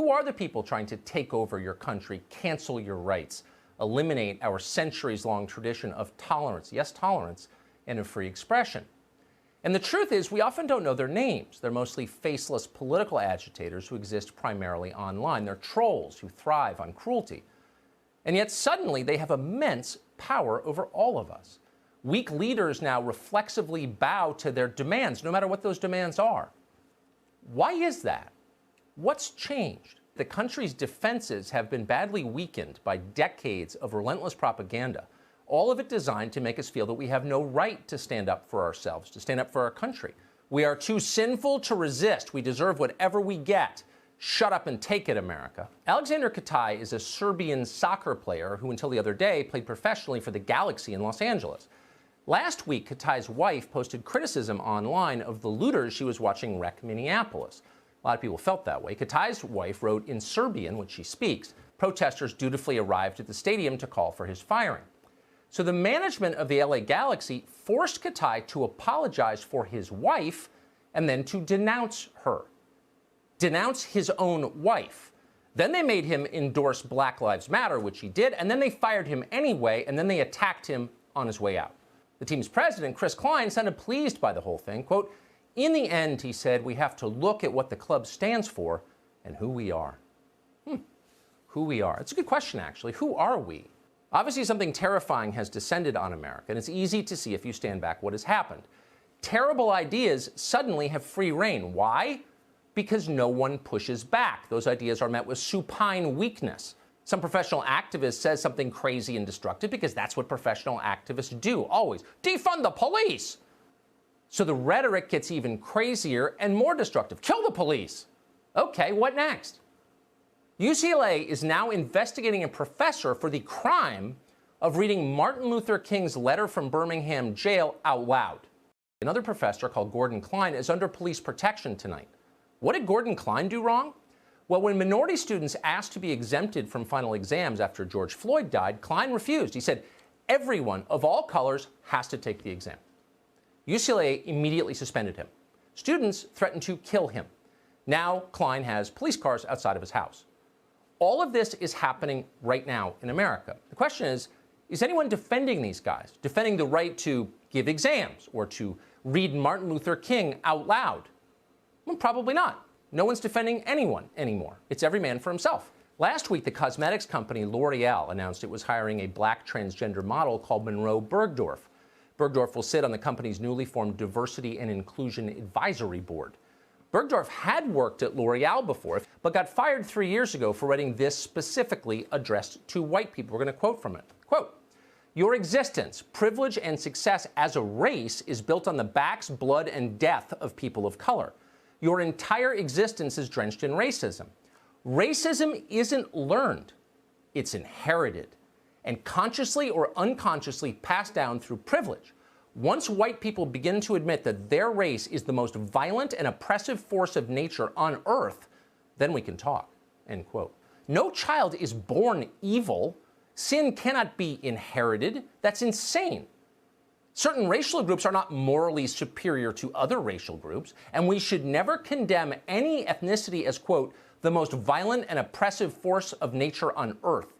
Who are the people trying to take over your country, cancel your rights, eliminate our centuries-long tradition of tolerance, yes, tolerance, and of free expression? And the truth is, we often don't know their names. They're mostly faceless political agitators who exist primarily online. They're trolls who thrive on cruelty. And yet suddenly they have immense power over all of us. Weak leaders now reflexively bow to their demands, no matter what those demands are. Why is that? What's changed? The country's defenses have been badly weakened by decades of relentless propaganda, all of it designed to make us feel that we have no right to stand up for ourselves, to stand up for our country. We are too sinful to resist. We deserve whatever we get. Shut up and take it, America. Alexander Katai is a Serbian soccer player who, until the other day, played professionally for the Galaxy in Los Angeles. Last week, Katai's wife posted criticism online of the looters she was watching wreck Minneapolis. A lot of people felt that way. Katai's wife wrote in Serbian, which she speaks. Protesters dutifully arrived at the stadium to call for his firing. So the management of the LA Galaxy forced Katai to apologize for his wife and then to denounce her. Denounce his own wife. Then they made him endorse Black Lives Matter, which he did, and then they fired him anyway, and then they attacked him on his way out. The team's president, Chris Klein, sounded pleased by the whole thing. Quote, "In the end," he said, "we have to look at what the club stands for and who we are." Who we are. It's a good question, actually. Who are we? Obviously, something terrifying has descended on America, and it's easy to see if you stand back what has happened. Terrible ideas suddenly have free rein. Why? Because no one pushes back. Those ideas are met with supine weakness. Some professional activist says something crazy and destructive because that's what professional activists do, always. Defund the police! So the rhetoric gets even crazier and more destructive. Kill the police! Okay, what next? UCLA is now investigating a professor for the crime of reading Martin Luther King's letter from Birmingham jail out loud. Another professor called Gordon Klein is under police protection tonight. What did Gordon Klein do wrong? Well, when minority students asked to be exempted from final exams after George Floyd died, Klein refused. He said, everyone of all colors has to take the exam. UCLA immediately suspended him. Students threatened to kill him. Now Klein has police cars outside of his house. All of this is happening right now in America. The question is anyone defending these guys, defending the right to give exams or to read Martin Luther King out loud? Well, probably not. No one's defending anyone anymore. It's every man for himself. Last week, the cosmetics company L'Oreal announced it was hiring a black transgender model called Monroe Bergdorf. Bergdorf will sit on the company's newly formed Diversity and Inclusion Advisory Board. Bergdorf had worked at L'Oreal before, but got fired 3 years ago for writing this specifically addressed to white people. We're going to quote from it. Quote, "Your existence, privilege, and success as a race is built on the backs, blood, and death of people of color. Your entire existence is drenched in racism. Racism isn't learned, it's inherited, and consciously or unconsciously passed down through privilege. Once white people begin to admit that their race is the most violent and oppressive force of nature on earth, then we can talk." End quote. No child is born evil. Sin cannot be inherited. That's insane. Certain racial groups are not morally superior to other racial groups, and we should never condemn any ethnicity as, quote, the most violent and oppressive force of nature on earth.